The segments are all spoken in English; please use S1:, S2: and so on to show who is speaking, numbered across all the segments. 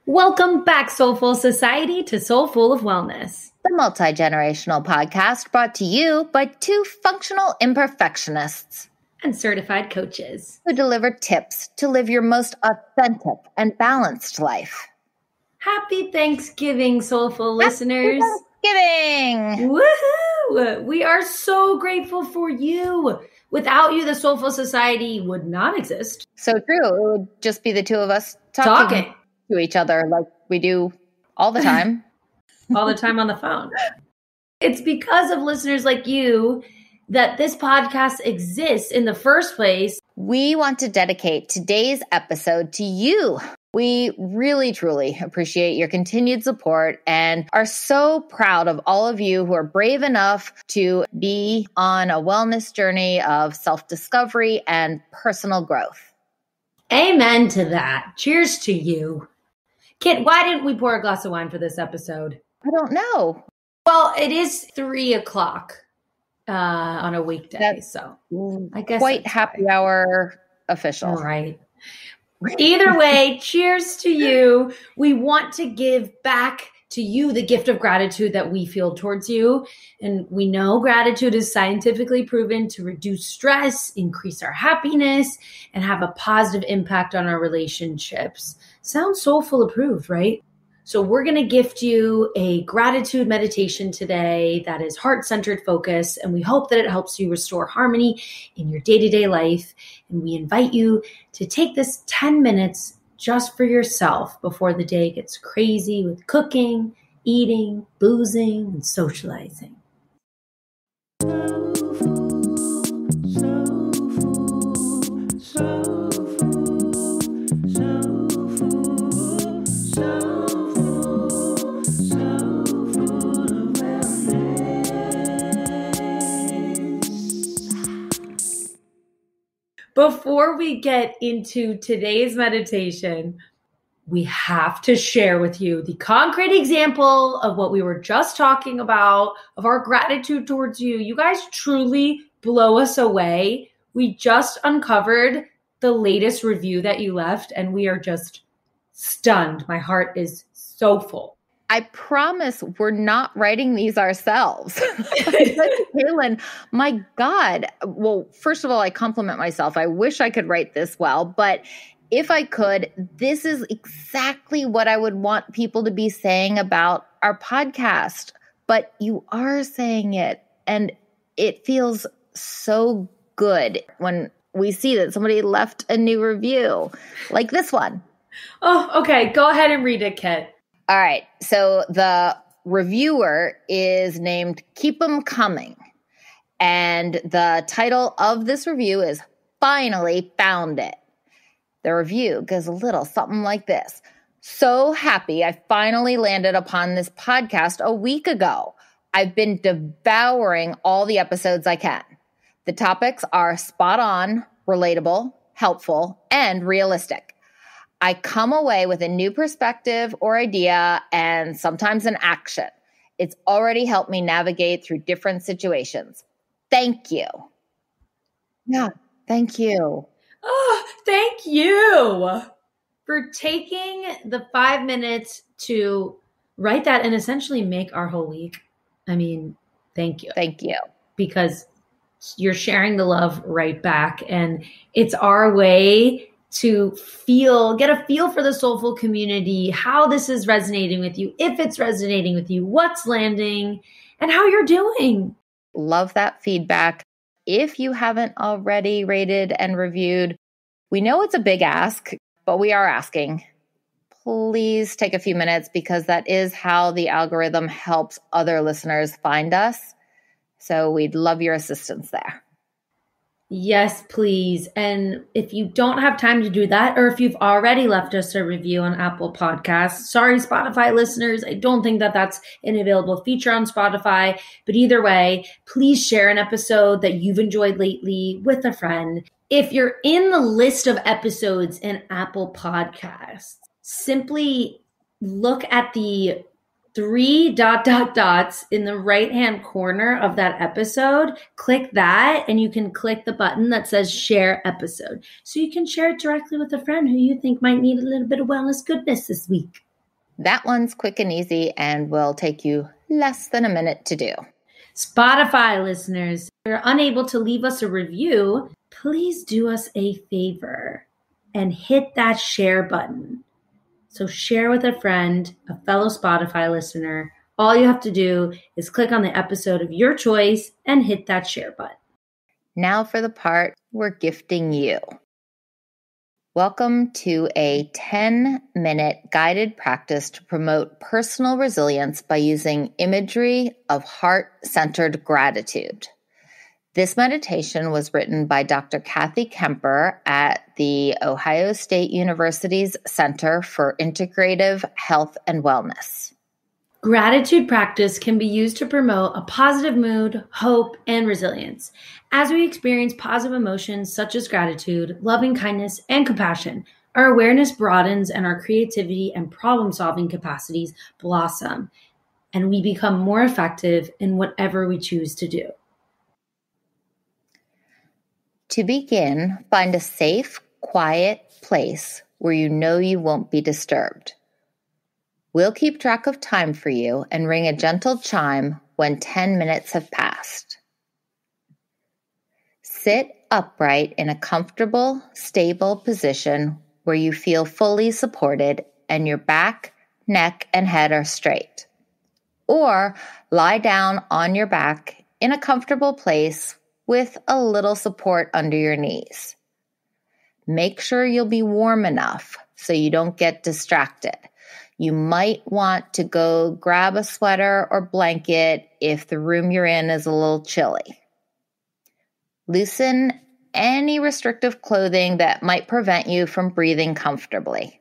S1: Welcome back, SoulFull Society, to SoulFull of Wellness,
S2: the multi-generational podcast brought to you by two functional imperfectionists
S1: and certified coaches
S2: who deliver tips to live your most authentic and balanced life.
S1: Happy Thanksgiving, SoulFull listeners.
S2: Thanksgiving!
S1: Woohoo! We are so grateful for you. Without you, the SoulFull Society would not exist.
S2: So true. It would just be the two of us talking to each other like we do all the time.
S1: All the time on the phone. It's because of listeners like you that this podcast exists in the first place.
S2: We want to dedicate today's episode to you. We really, truly appreciate your continued support and are so proud of all of you who are brave enough to be on a wellness journey of self-discovery and personal growth.
S1: Amen to that. Cheers to you. Kit, why didn't we pour a glass of wine for this episode?
S2: I don't know.
S1: Well, it is 3:00 on a weekday,
S2: That's
S1: I guess
S2: quite happy hour official.
S1: All right. Either way, cheers to you. We want to give back to you the gift of gratitude that we feel towards you. And we know gratitude is scientifically proven to reduce stress, increase our happiness, and have a positive impact on our relationships. Sounds SoulFull approved, right? So we're going to gift you a gratitude meditation today that is heart-centered focus, and we hope that it helps you restore harmony in your day-to-day life. And we invite you to take this 10 minutes just for yourself before the day gets crazy with cooking, eating, boozing, and socializing. Before we get into today's meditation, we have to share with you the concrete example of what we were just talking about, of our gratitude towards you. You guys truly blow us away. We just uncovered the latest review that you left, and we are just stunned. My heart is so full.
S2: I promise we're not writing these ourselves. Kaylin, my God. Well, first of all, I compliment myself. I wish I could write this well, but if I could, this is exactly what I would want people to be saying about our podcast. But you are saying it, and it feels so good when we see that somebody left a new review like this one.
S1: Oh, okay. Go ahead and read it, Kit.
S2: All right. So the reviewer is named Keep 'em Coming. And the title of this review is Finally Found It. The review goes a little something like this. So happy I finally landed upon this podcast a week ago. I've been devouring all the episodes I can. The topics are spot on, relatable, helpful, and realistic. I come away with a new perspective or idea and sometimes an action. It's already helped me navigate through different situations. Thank you. Yeah, thank you.
S1: Oh, thank you for taking the 5 minutes to write that and essentially make our whole week. I mean, thank you.
S2: Thank you.
S1: Because you're sharing the love right back. And it's our way to get a feel for the SoulFull community, how this is resonating with you, if it's resonating with you, what's landing, and how you're doing.
S2: Love that feedback. If you haven't already rated and reviewed, we know it's a big ask, but we are asking. Please take a few minutes because that is how the algorithm helps other listeners find us. So we'd love your assistance there.
S1: Yes, please. And if you don't have time to do that, or if you've already left us a review on Apple Podcasts, sorry, Spotify listeners, I don't think that that's an available feature on Spotify. But either way, please share an episode that you've enjoyed lately with a friend. If you're in the list of episodes in Apple Podcasts, simply look at the 3 dots in the right-hand corner of that episode. Click that, and you can click the button that says share episode. So you can share it directly with a friend who you think might need a little bit of wellness goodness this week.
S2: That one's quick and easy and will take you less than a minute to do.
S1: Spotify listeners, if you're unable to leave us a review, please do us a favor and hit that share button. So share with a friend, a fellow Spotify listener. All you have to do is click on the episode of your choice and hit that share button.
S2: Now for the part we're gifting you. Welcome to a 10-minute guided practice to promote personal resilience by using imagery of heart-centered gratitude. This meditation was written by Dr. Kathy Kemper at the Ohio State University's Center for Integrative Health and Wellness.
S1: Gratitude practice can be used to promote a positive mood, hope, and resilience. As we experience positive emotions such as gratitude, loving kindness, and compassion, our awareness broadens and our creativity and problem-solving capacities blossom, and we become more effective in whatever we choose to do.
S2: To begin, find a safe, quiet place where you know you won't be disturbed. We'll keep track of time for you and ring a gentle chime when 10 minutes have passed. Sit upright in a comfortable, stable position where you feel fully supported and your back, neck, and head are straight. Or lie down on your back in a comfortable place with a little support under your knees. Make sure you'll be warm enough so you don't get distracted. You might want to go grab a sweater or blanket if the room you're in is a little chilly. Loosen any restrictive clothing that might prevent you from breathing comfortably.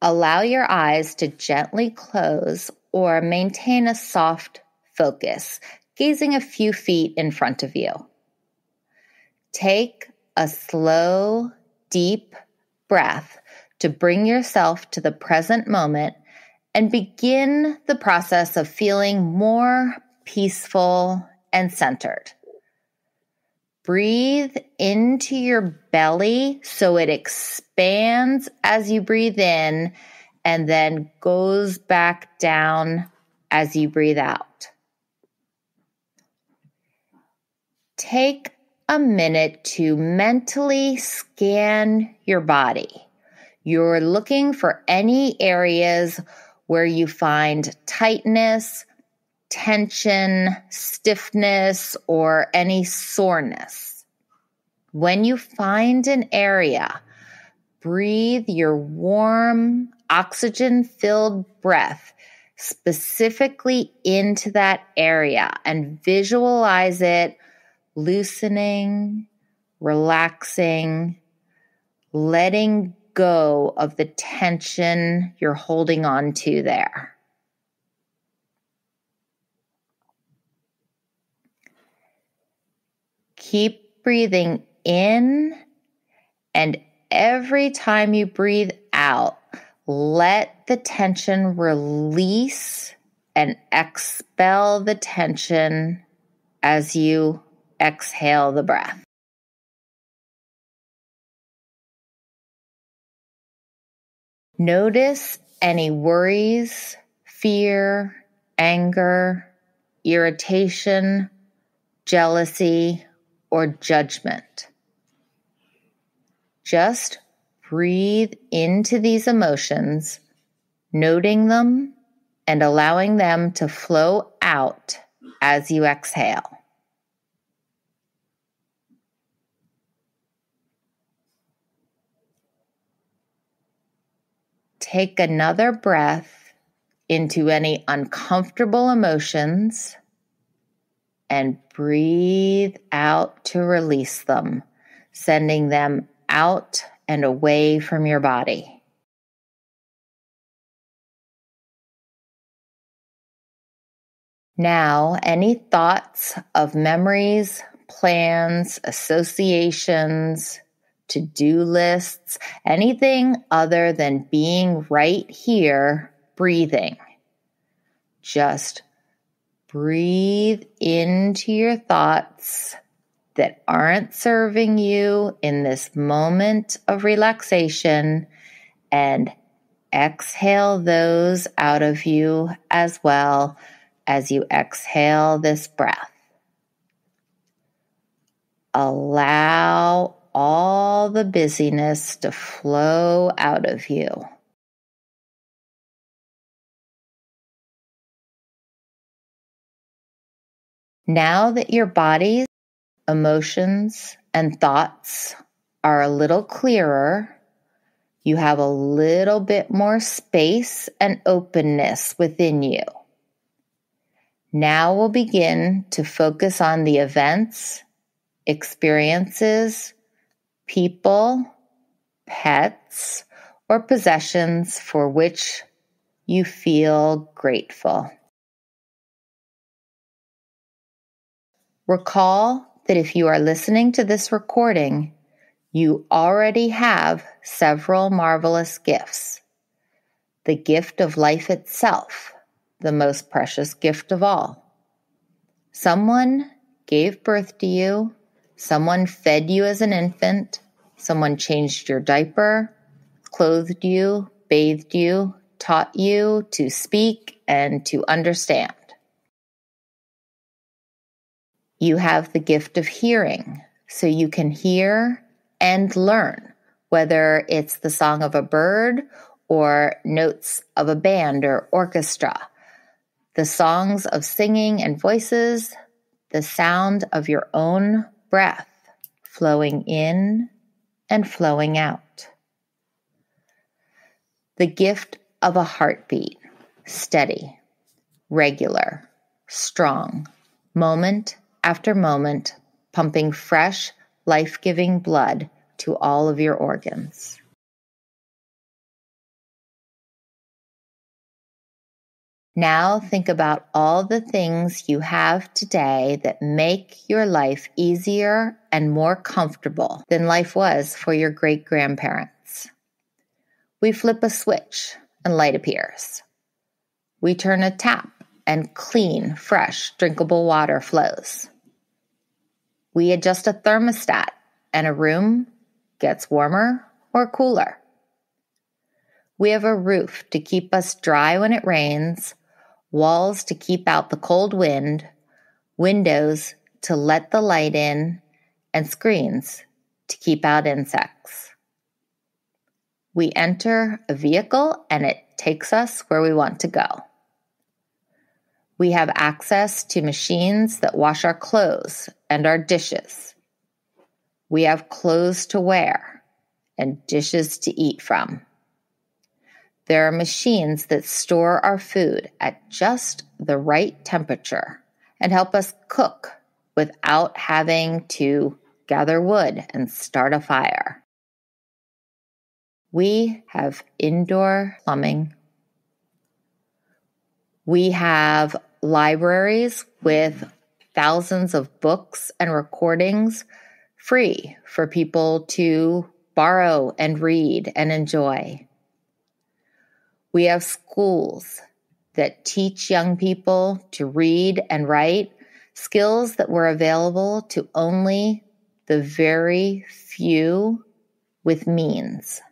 S2: Allow your eyes to gently close or maintain a soft focus, gazing a few feet in front of you. Take a slow, deep breath to bring yourself to the present moment and begin the process of feeling more peaceful and centered. Breathe into your belly so it expands as you breathe in and then goes back down as you breathe out. Take a minute to mentally scan your body. You're looking for any areas where you find tightness, tension, stiffness, or any soreness. When you find an area, breathe your warm, oxygen-filled breath specifically into that area and visualize it loosening, relaxing, letting go of the tension you're holding on to there. Keep breathing in, and every time you breathe out, let the tension release and expel the tension as you exhale the breath. Notice any worries, fear, anger, irritation, jealousy, or judgment. Just breathe into these emotions, noting them and allowing them to flow out as you exhale. Take another breath into any uncomfortable emotions and breathe out to release them, sending them out and away from your body. Now, any thoughts of memories, plans, associations, to-do lists, anything other than being right here, breathing. Just breathe into your thoughts that aren't serving you in this moment of relaxation and exhale those out of you as well as you exhale this breath. Allow all the busyness to flow out of you. Now that your body's emotions and thoughts are a little clearer, you have a little bit more space and openness within you. Now we'll begin to focus on the events, experiences, people, pets, or possessions for which you feel grateful. Recall that if you are listening to this recording, you already have several marvelous gifts. The gift of life itself, the most precious gift of all. Someone gave birth to you, someone fed you as an infant, someone changed your diaper, clothed you, bathed you, taught you to speak and to understand. You have the gift of hearing, so you can hear and learn, whether it's the song of a bird or notes of a band or orchestra, the songs of singing and voices, the sound of your own breath flowing in and flowing out. The gift of a heartbeat, steady, regular, strong, moment after moment, pumping fresh, life-giving blood to all of your organs. Now think about all the things you have today that make your life easier and more comfortable than life was for your great-grandparents. We flip a switch and light appears. We turn a tap and clean, fresh, drinkable water flows. We adjust a thermostat and a room gets warmer or cooler. We have a roof to keep us dry when it rains, walls to keep out the cold wind, windows to let the light in, and screens to keep out insects. We enter a vehicle and it takes us where we want to go. We have access to machines that wash our clothes and our dishes. We have clothes to wear and dishes to eat from. There are machines that store our food at just the right temperature and help us cook without having to gather wood and start a fire. We have indoor plumbing. We have libraries with thousands of books and recordings free for people to borrow and read and enjoy. We have schools that teach young people to read and write, skills that were available to only the very few with means.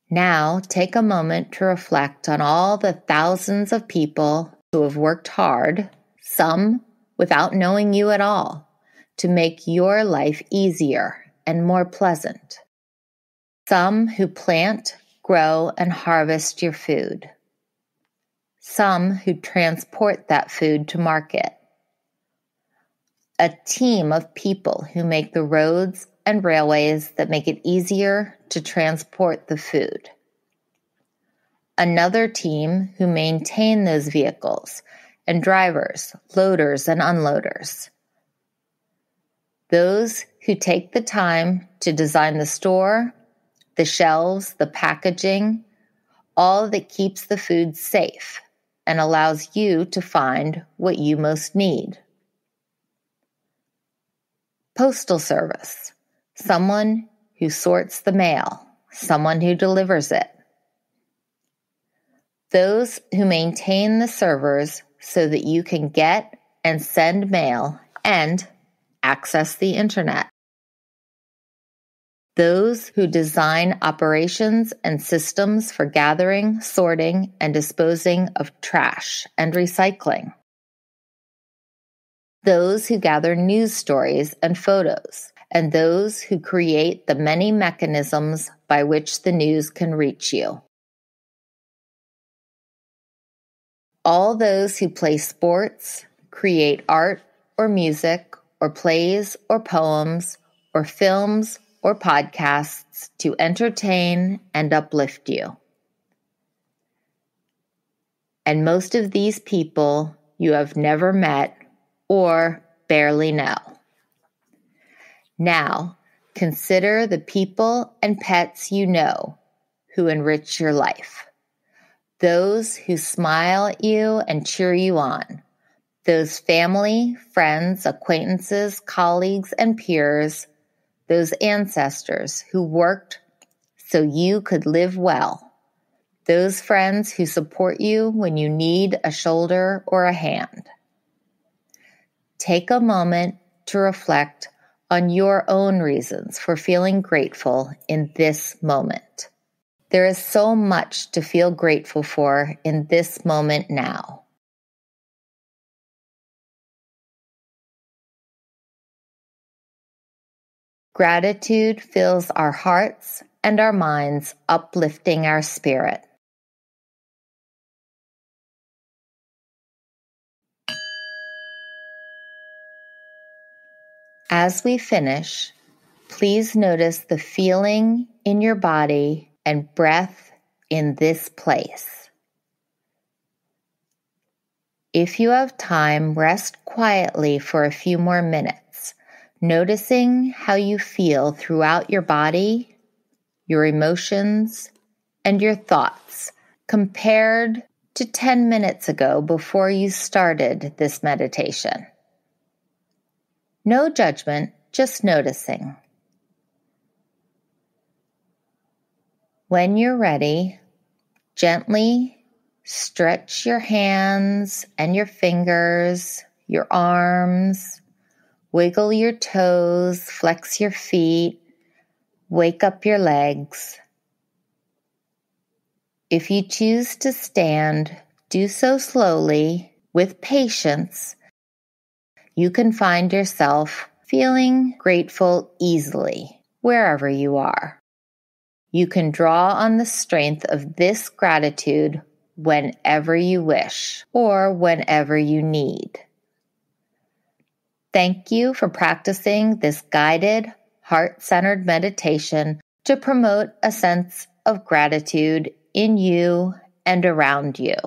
S2: Now, take a moment to reflect on all the thousands of people who have worked hard, some without knowing you at all, to make your life easier and more pleasant. Some who plant, grow, and harvest your food. Some who transport that food to market. A team of people who make the roads and railways that make it easier to transport the food. Another team who maintain those vehicles and drivers, loaders, and unloaders. Those who take the time to design the store, the shelves, the packaging, all that keeps the food safe and allows you to find what you most need. Postal service, someone who sorts the mail, someone who delivers it. Those who maintain the servers so that you can get and send mail and access the internet. those who design operations and systems for gathering, sorting, and disposing of trash and recycling, those who gather news stories and photos, and those who create the many mechanisms by which the news can reach you. All those who play sports, create art or music or plays or poems or films or podcasts to entertain and uplift you. And most of these people you have never met or barely know. Now, consider the people and pets you know who enrich your life. Those who smile at you and cheer you on. Those family, friends, acquaintances, colleagues, and peers. Those ancestors who worked so you could live well. Those friends who support you when you need a shoulder or a hand. Take a moment to reflect on your own reasons for feeling grateful in this moment. There is so much to feel grateful for in this moment now. Gratitude fills our hearts and our minds, uplifting our spirit. As we finish, please notice the feeling in your body and breath in this place. If you have time, rest quietly for a few more minutes, noticing how you feel throughout your body, your emotions, and your thoughts compared to 10 minutes ago before you started this meditation. No judgment, just noticing. When you're ready, gently stretch your hands and your fingers, your arms, wiggle your toes, flex your feet, wake up your legs. If you choose to stand, do so slowly, with patience. You can find yourself feeling grateful easily, wherever you are. You can draw on the strength of this gratitude whenever you wish or whenever you need. Thank you for practicing this guided, heart-centered meditation to promote a sense of gratitude in you and around you.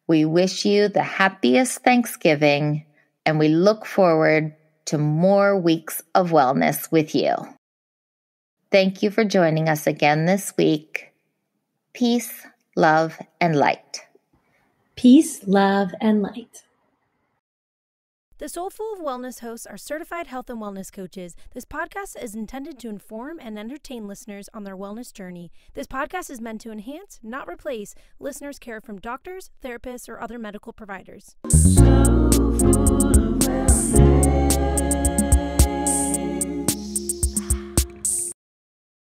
S2: We wish you the happiest Thanksgiving, and we look forward to more weeks of wellness with you. Thank you for joining us again this week. Peace, love, and light.
S1: Peace, love, and light.
S3: The SoulFull Wellness hosts are certified health and wellness coaches. This podcast is intended to inform and entertain listeners on their wellness journey. This podcast is meant to enhance, not replace, listeners' care from doctors, therapists, or other medical providers. So full of wellness.